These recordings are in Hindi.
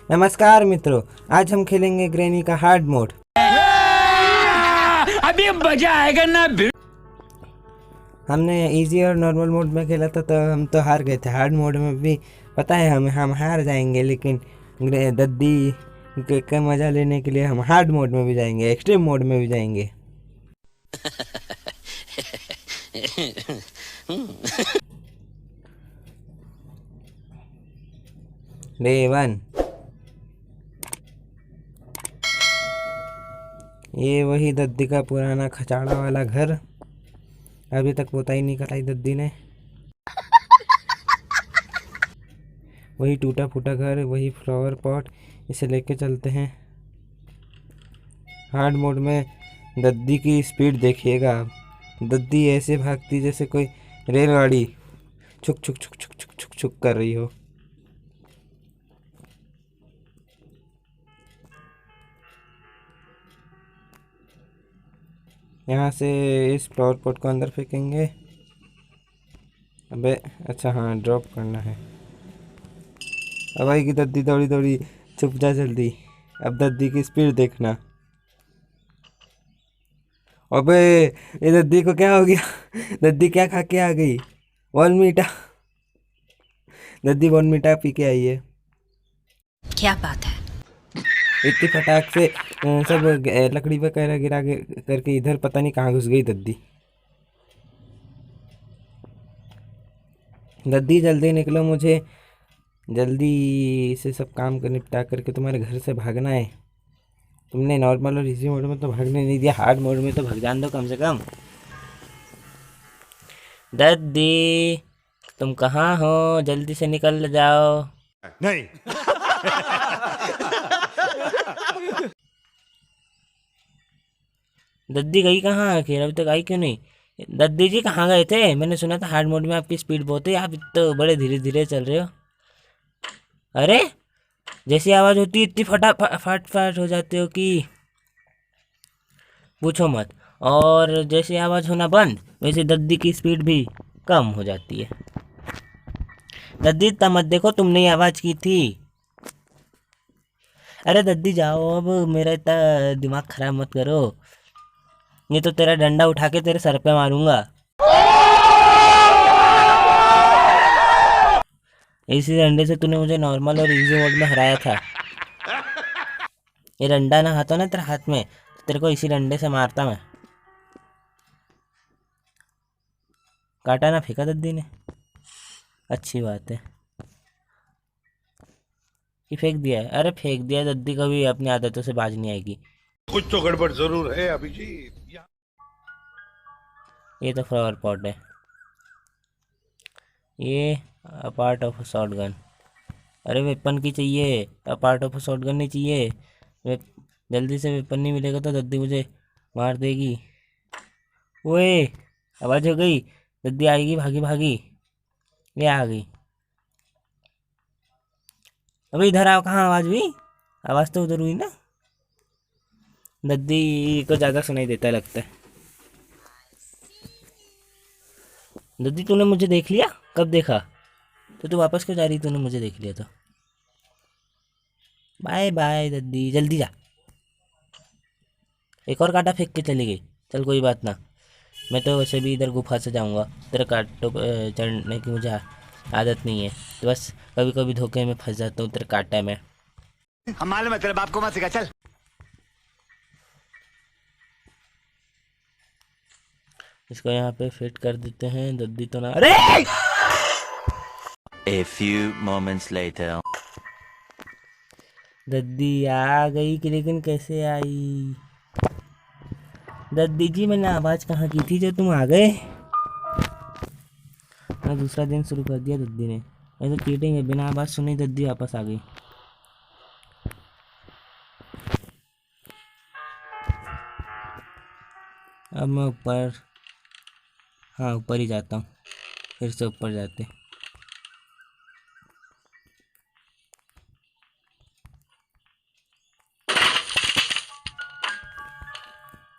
नमस्कार मित्रों, आज हम खेलेंगे ग्रैनी का हार्ड मोड। अभी मजा आएगा ना। हमने इजी और नॉर्मल मोड में खेला था तो हम तो हार गए थे। हार्ड मोड में भी पता है हम हार जाएंगे, लेकिन दद्दी का मज़ा लेने के लिए हम हार्ड मोड में भी जाएंगे, एक्सट्रीम मोड में भी जाएंगे। डे 1। ये वही दद्दी का पुराना खचाड़ा वाला घर, अभी तक पोता ही नहीं कराई दद्दी ने। वही टूटा फूटा घर, वही फ्लावर पॉट, इसे लेके चलते हैं। हार्ड मोड में दद्दी की स्पीड देखिएगा आप। दद्दी ऐसे भागती जैसे कोई रेलगाड़ी छुक छुक छुक छुक छुक छुक छुक कर रही हो। यहाँ से इस फ्लावर पॉट को अंदर फेंकेंगे। अबे अच्छा, हाँ ड्रॉप करना है। अब आएगी दद्दी दौड़ी दौड़ी, छुप जा जल्दी। अब दद्दी की स्पीड देखना। अबे ये दद्दी को क्या हो गया? दद्दी क्या खा के आ गई? बॉर्नवीटा। दद्दी बॉर्नवीटा पी के आई है। क्या बात है। इतनी फटाक से सब लकड़ी पे कैरा गिरा करके इधर पता नहीं कहाँ घुस गई दद्दी। दद्दी जल्दी निकलो, मुझे जल्दी से सब काम कर निपटा करके तुम्हारे घर से भागना है। तुमने नॉर्मल और इजी मोड में तो भागने नहीं दिया, हार्ड मोड में तो भाग जान दो कम से कम। दद्दी तुम कहाँ हो? जल्दी से निकल जाओ। नहीं। दद्दी गई कहाँ आखिर? अभी तक आई क्यों नहीं? दद्दी जी कहाँ गए थे? मैंने सुना था हार्ड मोड में आपकी स्पीड बहुत है, आप तो बड़े धीरे धीरे चल रहे हो। अरे जैसी आवाज़ होती है इतनी फट फट हो जाते हो कि पूछो मत। और जैसे आवाज़ होना बंद, वैसे दद्दी की स्पीड भी कम हो जाती है। दद्दी इतना मत देखो, तुमने ही आवाज़ की थी। अरे दद्दी जाओ, अब मेरा इतना दिमाग खराब मत करो, नहीं तो तेरा डंडा उठा के तेरे सर पे मारूंगा। इसी डंडे से तूने मुझे नॉर्मल और इजी मोड में हराया था। ये डंडा ना आता ना तेरे हाथ में, तेरे को इसी डंडे से मारता मैं। काटा ना फेंका दद्दी ने, अच्छी बात है कि फेंक दिया है। अरे फेंक दिया, दद्दी कभी अपनी आदतों से बाज नहीं आएगी। कुछ तो गड़बड़ जरूर है अभी ये तो फ्लावर पॉट है, ये पार्ट ऑफ शॉट गन। अरे वेपन की चाहिए, पार्ट ऑफ शॉट गन नहीं चाहिए। वे जल्दी से वेपन नहीं मिलेगा तो दद्दी मुझे मार देगी। ओए आवाज़ हो गई, दद्दी आएगी, भागी भागी, ये आ गई। अबे इधर आओ, कहाँ आवाज़ हुई? आवाज़ तो उधर हुई ना। दद्दी को ज़्यादा सुनाई देता लगता है। दद्दी तूने मुझे देख लिया? कब देखा? तो तू वापस क्यों जा रही? तूने मुझे देख लिया तो बाय बाय दद्दी, जल्दी जा। एक और कांटा फेंक के चली गई। चल कोई बात ना, मैं तो वैसे भी इधर गुफा से जाऊंगा, तेरे कांटों पे चढ़ने की मुझे आदत नहीं है, तो बस कभी कभी धोखे में फंस जाता हूँ तेरे कांटे में। हम मालूम है, तेरे बाप को मत सिखा। चल इसको यहाँ पे फिट कर देते हैं। दद्दी तो ना, अरे A few moments later. दद्दी आ गई कि, लेकिन कैसे आई? दद्दी जी मैंने आवाज़ कहाँ की थी जो तुम आ गए? मैं दूसरा दिन शुरू कर दिया दद्दी ने। ऐसे चीटिंग है, बिना आवाज़ सुनी दद्दी वापस आ गई। अब मैं ऊपर, हाँ ऊपर ही जाता हूँ, फिर से ऊपर जाते।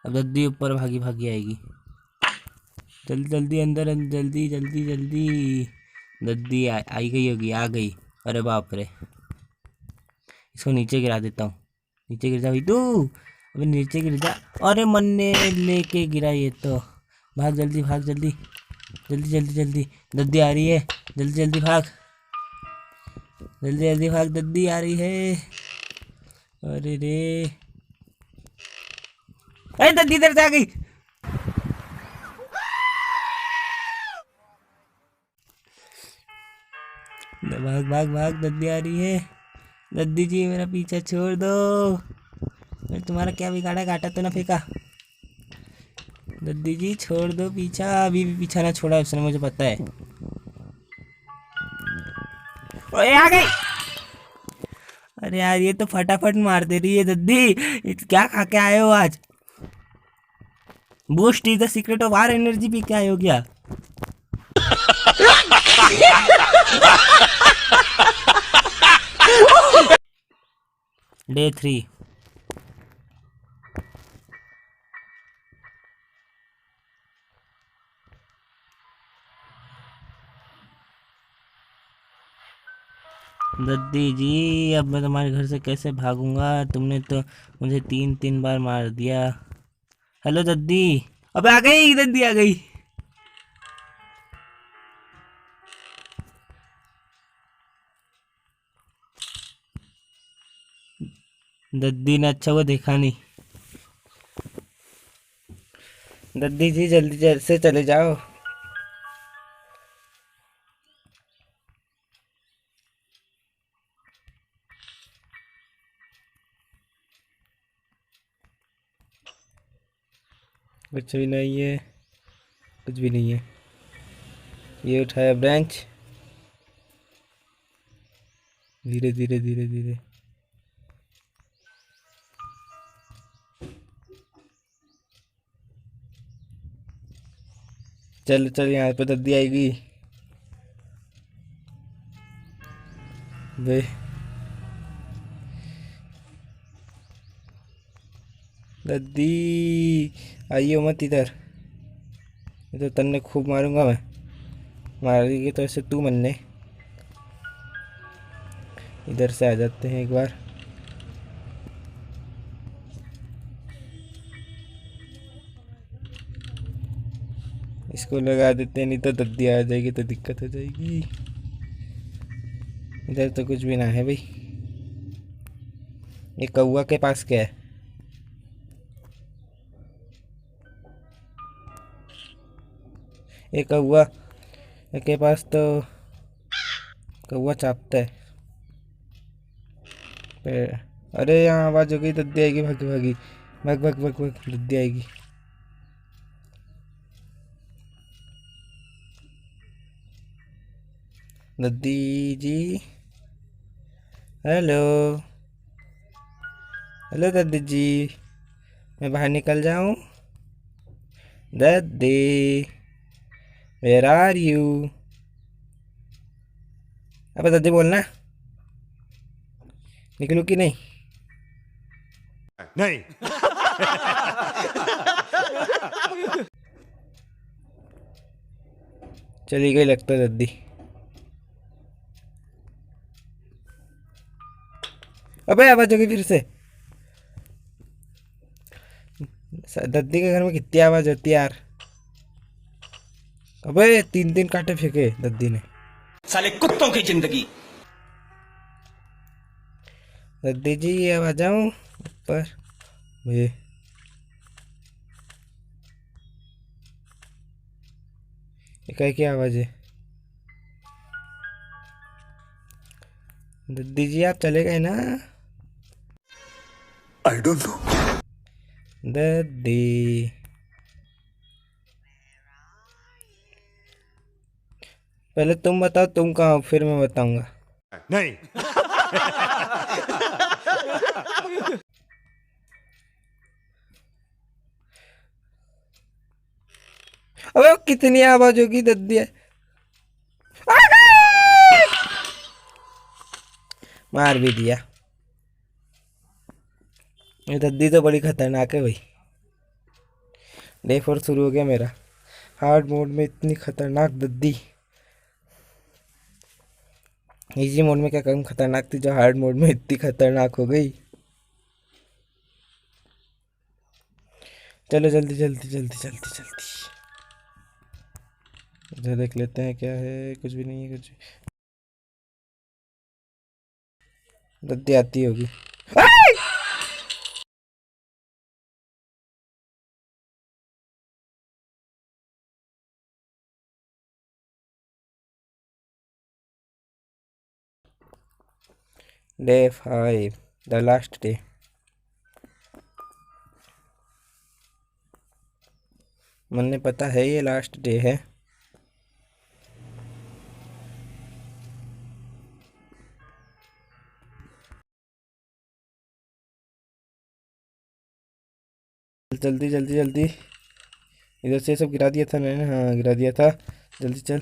अब दद्दी ऊपर भागी भागी आएगी। जल्दी जल्दी अंदर, जल्दी जल्दी जल्दी। दद्दी आई गई होगी, आ गई। अरे बाप रे, इसको नीचे गिरा देता हूँ। नीचे गिर जा भाई तू, अबे नीचे गिर जा। अरे मन्ने लेके गिरा ये तो। भाग जल्दी, भाग जल्दी, जल्दी जल्दी जल्दी। दद्दी आ रही है, जल्दी जल्दी भाग, जल्दी जल्दी भाग, दद्दी आ रही है। अरे रे, अरे दद्दी इधर से आ गई। भाग भाग भाग, दद्दी आ रही है। दद्दी जी मेरा पीछा छोड़ दो, मैं तुम्हारा क्या बिगाड़ा, घाटा तो ना फेंका। दद्दी जी छोड़ दो पीछा, अभी भी पीछा ना छोड़ा उसने, मुझे पता है। ओए आ गई। अरे यार ये तो फटाफट मार दे रही है दद्दी। क्या खा के आए हो आज? Boost is the secret of our energy पी के आए हो क्या? डे 3। दद्दी जी अब मैं तुम्हारे घर से कैसे भागूंगा? तुमने तो मुझे 3 बार मार दिया। हेलो दद्दी। अबे आ गई, दद्दी आ गई। दद्दी ने अच्छा वो देखा नहीं। दद्दी जी जल्दी जल्दी से चले जाओ। कुछ भी नहीं है, कुछ भी नहीं है। ये उठाया ब्रांच, धीरे धीरे धीरे धीरे। चल चल, यहाँ पे दद्दी आएगी। वे दद्दी आइयो मत इधर, ये तो तन्ने खूब मारूंगा मैं। मारेगी तो ऐसे तू मन्ने। इधर से आ जाते हैं एक बार। इसको लगा देते हैं, नहीं तो दद्दी आ जाएगी तो दिक्कत हो जाएगी। इधर तो कुछ भी ना है भाई। ये कौवा के पास क्या है? ये कौवा के पास तो कौवा चापता है। अरे यहाँ आवाज हो गई, दद्दी आएगी, भागी भागी, भाग भाग भाग भाग, दद्दी आएगी। दद्दी जी हेलो, हेलो दद्दी जी, मैं बाहर निकल जाऊं? दद्दी वेयर आर यू? अब दद्दी बोलना, निकलूं कि नहीं? नहीं। चली गई लगता है दद्दी। अबे आवाज होगी फिर से। दद्दी के घर में कितनी आवाज होती है यार। अबे 3 कांटे फेंके दद्दी ने। साले कुत्तों की जिंदगी। दद्दी जी अब आ जाऊं ऊपर? ये क्या आवाज है? दद्दी जी आप चले गए ना? I don't know. दद्दी पहले तुम बताओ तुम कहाँ हो, फिर मैं बताऊंगा। नहीं। अबे कितनी आवाज होगी दद्दी है। मार भी दिया। ये दद्दी तो बड़ी खतरनाक है भाई। डे 4 शुरू हो गया मेरा हार्ड मोड में। इतनी खतरनाक दद्दी, इजी मोड में क्या कम खतरनाक थी जो हार्ड मोड में इतनी खतरनाक हो गई। चलो जल्दी जल्दी जल्दी जल्दी जल्दी इधर देख लेते हैं क्या है। कुछ भी नहीं है, कुछ भी। दद्दी आती होगी। Day 5 the last day. मुझे पता है ये लास्ट डे है। जल्दी जल्दी जल्दी। इधर से सब गिरा दिया था मैंने, हाँ गिरा दिया था। जल्दी चल।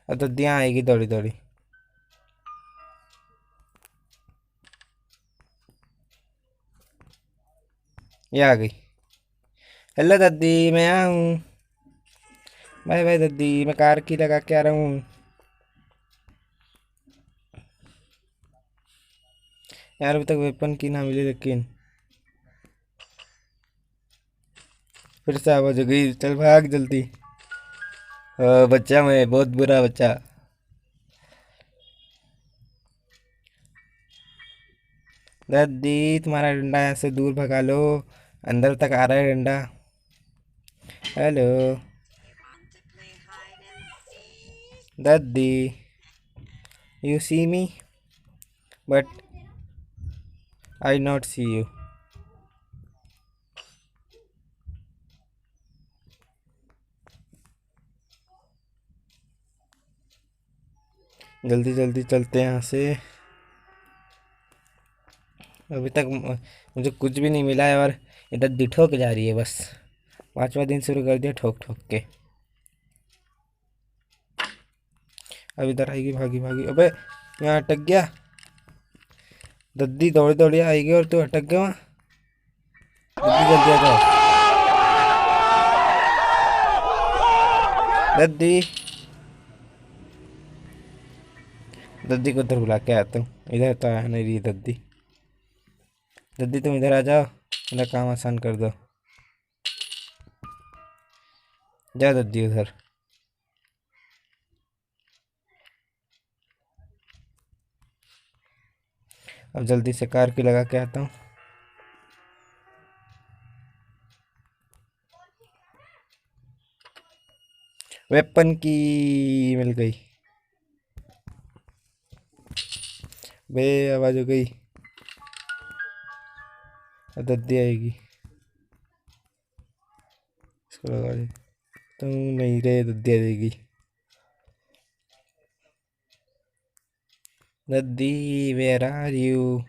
अब दद्दियाँ आएगी दौड़ी दौड़ी। ये आ गई। हेलो दद्दी, मैं आया हूँ। बाय बाय दद्दी, मैं कार की लगा के आ रहा हूँ। यार अभी तक वेपन की ना मिली, लेकिन फिर से आवाज हो गई। चल भाग जल्दी। बच्चा, मैं बहुत बुरा बच्चा। दद्दी तुम्हारा डंडा यहाँ से दूर भगा लो, अंदर तक आ रहा है डंडा। हेलो दद्दी, you see me but I not see you. जल्दी जल्दी चलते हैं यहाँ से। अभी तक मुझे कुछ भी नहीं मिला है और इधर दिठोक जा रही है बस। 5वां दिन शुरू कर दिया ठोक ठोक के। अब इधर आएगी, भागी भागी। अबे यहाँ अटक गया। दद्दी दौड़ी दौड़ी आएगी और तू अटक गया वहाँ। दद्दी जल्दी आ जाओ। दद्दी, दद्दी को उधर बुला के आता हूँ। इधर तो आ नहीं रही दद्दी। दद्दी तुम इधर आ जाओ, मेरा काम आसान कर दो। जा दद्दी उधर। अब जल्दी से कार की लगा के आता हूँ। वेपन की मिल गई। बे आवाज हो गई। अब दद्दी आएगी, इसको लगा दे। तुम नहीं रहे, दद्दी आ जाएगी। दद्दी वेयर आर यू?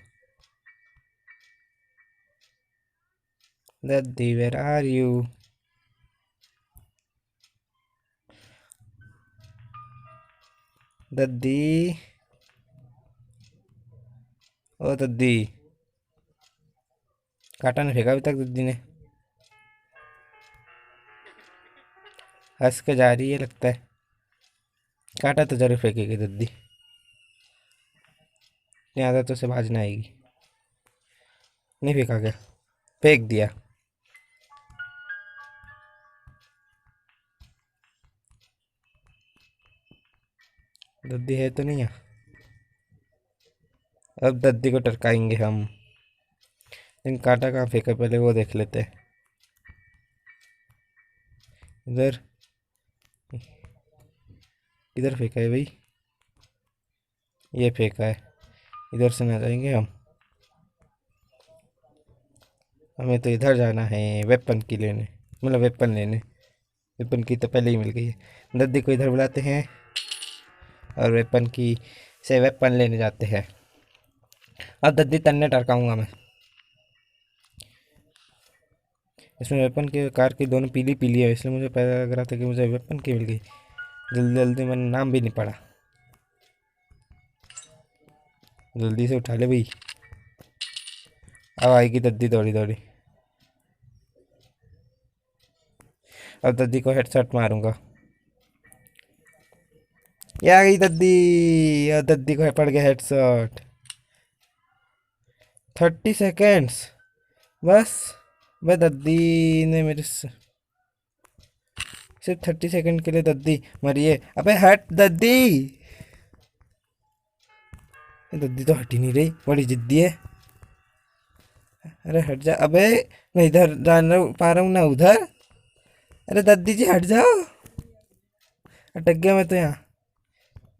दद्दी वेयर आर यू? दद्दी, ओ दद्दी। काटा नहीं फेंका अभी तक दद्दी ने। हंस के जा रही है लगता है। काटा तो जरूर फेंकेगी दद्दी। नहीं आता तो उसे भाजना आएगी। नहीं फेंका क्या? फेंक दिया। दद्दी है तो नहीं है। अब दद्दी को टरकाएंगे हम। इन काटा कहाँ फेंका पहले वो देख लेते हैं। इधर, इधर फेंका है भाई, ये फेंका है। इधर से ना जाएंगे हम, हमें तो इधर जाना है वेपन की लेने, मतलब वेपन लेने। वेपन की तो पहले ही मिल गई है। दद्दी को इधर बुलाते हैं और वेपन की से वेपन लेने जाते हैं। अब दद्दी तन्ने टरकाऊंगा मैं। इसमें वेपन के कार की दोनों पीली पीली है, इसलिए मुझे पता लग रहा था कि मुझे वेपन की मिल गई। जल्दी जल्दी, मैंने नाम भी नहीं पढ़ा। जल्दी से उठा ले भाई। अब आएगी दद्दी दौड़ी दौड़ी। अब दद्दी को हेडशॉट मारूंगा। ये आ गई दद्दी, और दद्दी को पड़ गया हेडशॉट। 30 सेकेंड्स बस। वह दद्दी ने मेरे सिर्फ 30 सेकंड के लिए दद्दी मरिए। अबे हट दद्दी। दद्दी तो हट ही नहीं रही, बड़ी जिद्दी है। अरे हट जा। अबे मैं इधर जाना पा रहा हूँ ना उधर। अरे दद्दी जी हट जाओ, अटक गया मैं तो यहाँ।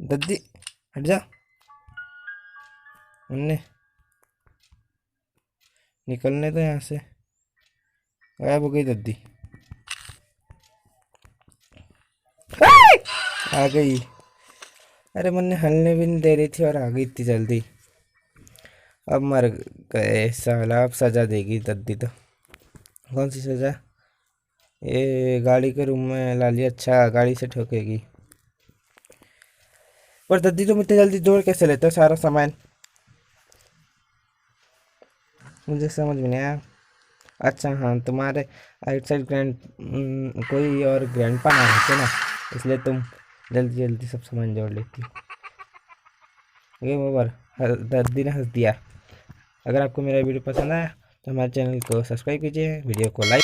दद्दी हट जा, उन्ने निकलने तो यहाँ से। गायब हो गई दद्दी। आ गई। अरे मैंने हलने भी नहीं दे रही थी और आ गई इतनी जल्दी। अब मर गए साला। अब सजा देगी दद्दी तो। कौन सी सजा? ये गाड़ी के रूम में ला लिया। अच्छा गाड़ी से ठोकेगी। पर दद्दी तुम इतनी जल्दी जोड़ कैसे लेते हो सारा सामान? मुझे समझ में नहीं आया। अच्छा हाँ, तुम्हारे आउटसाइड कोई और ग्रैंडपा ना रहते ना, इसलिए तुम जल्दी जल्दी सब सामान जोड़ लेती हो। Game over. दद्दी ने हंस दिया। अगर आपको मेरा वीडियो पसंद आया तो हमारे चैनल को सब्सक्राइब कीजिए, वीडियो को लाइक